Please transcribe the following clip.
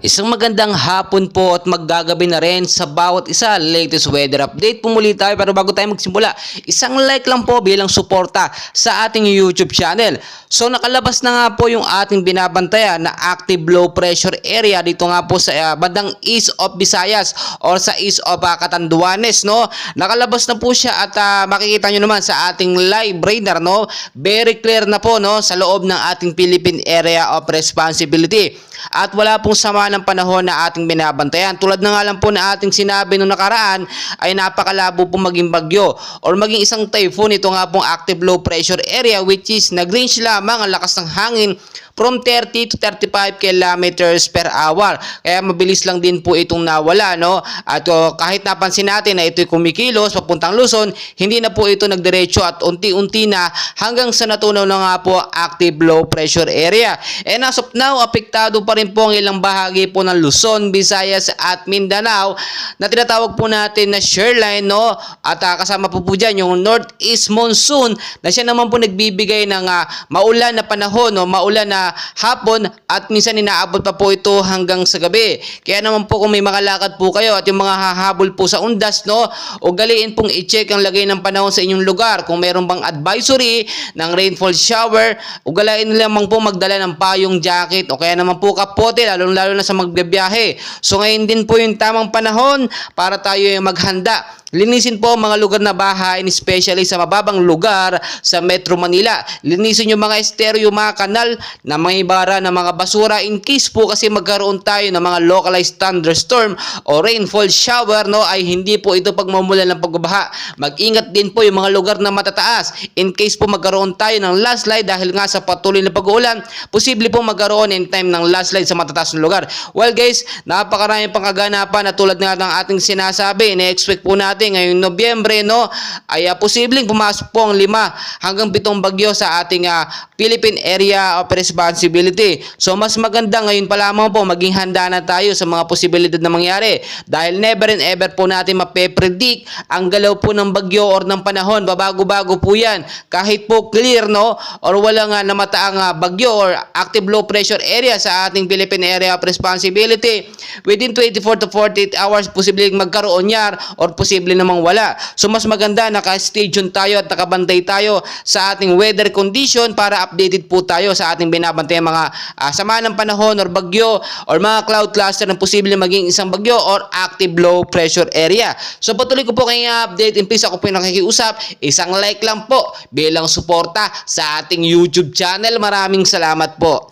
Isang magandang hapon po at maggagabi na rin sa bawat isa. Latest weather update po muli tayo, pero bago tayo magsimula, isang like lang po bilang suporta sa ating YouTube channel. So nakalabas na nga po yung ating binabantayan na active low pressure area dito nga po sa bandang east of Visayas or sa east of Catanduanes, no? Nakalabas na po siya at makikita nyo naman sa ating live radar, no? Very clear na po, no, sa loob ng ating Philippine Area of Responsibility. At wala pong sama ng panahon na ating binabantayan. Tulad na nga lang po na ating sinabi nung nakaraan, ay napakalabo po maging bagyo or maging isang typhoon. Ito nga pong active low pressure area, which is nag-range lamang ang lakas ng hangin from 30 to 35 kilometers per hour. Kaya mabilis lang din po itong nawala, no? At kahit napansin natin na ito'y kumikilos papuntang Luzon, hindi na po ito nagdiretso at unti-unti na hanggang sa natunaw na nga po active low pressure area. And as of now, apektado pa rin po ang ilang bahagi po ng Luzon, Visayas at Mindanao na tinatawag po natin na shoreline, no? At kasama po dyan yung northeast monsoon na siya naman po nagbibigay ng maulan na panahon, no? Maulan na hapon at minsan inaabot pa po ito hanggang sa gabi. Kaya naman po kung may mga lakad po kayo at yung mga hahabol po sa undas, no, ugaliin pong i-check ang lagay ng panahon sa inyong lugar. Kung meron bang advisory ng rainfall shower, ugalain lamang po magdala ng payong jacket o kaya naman po kapote, lalo na sa magbibiyahe. So ngayon din po yung tamang panahon para tayo yung maghanda. Linisin po mga lugar na bahay, especially sa mababang lugar sa Metro Manila. Linisin yung mga esteryo, mga kanal na may bara ng mga basura in case po kasi magkaroon tayo ng mga localized thunderstorm o rainfall shower, no, ay hindi po ito pagmumulan ng pagbabaha. Mag-ingat din po yung mga lugar na matataas. In case po magkaroon tayo ng landslide dahil nga sa patuloy na pag-uulan, posible po magkaroon in time ng landslide sa matataas na lugar. Well guys, napakarami pang kaganapan na tulad nga ng ating sinasabi, ina-expect po natin ngayong Nobyembre, no, ay posibleng pumasok po ang 5 hanggang 7 bagyo sa ating Philippine Area of Responsibility. So mas maganda ngayon pa lamang po maging handa na tayo sa mga posibilidad na mangyari dahil never and ever po natin mape-predict ang galaw po ng bagyo or ng panahon. Babago-bago po yan. Kahit po clear, no, or walang namataang bagyo or active low pressure area sa ating Philippine Area of Responsibility, within 24 to 48 hours posibleng magkaroon yan or posible namang wala. So mas maganda naka-stay tuned tayo at nakabantay tayo sa ating weather condition para updated po tayo sa ating binabantay mga sama ng panahon or bagyo or mga cloud cluster na posible maging isang bagyo or active low pressure area. So patuloy ko po kayong update. In peace, ako po yung nakikiusap. Isang like lang po bilang suporta sa ating YouTube channel. Maraming salamat po.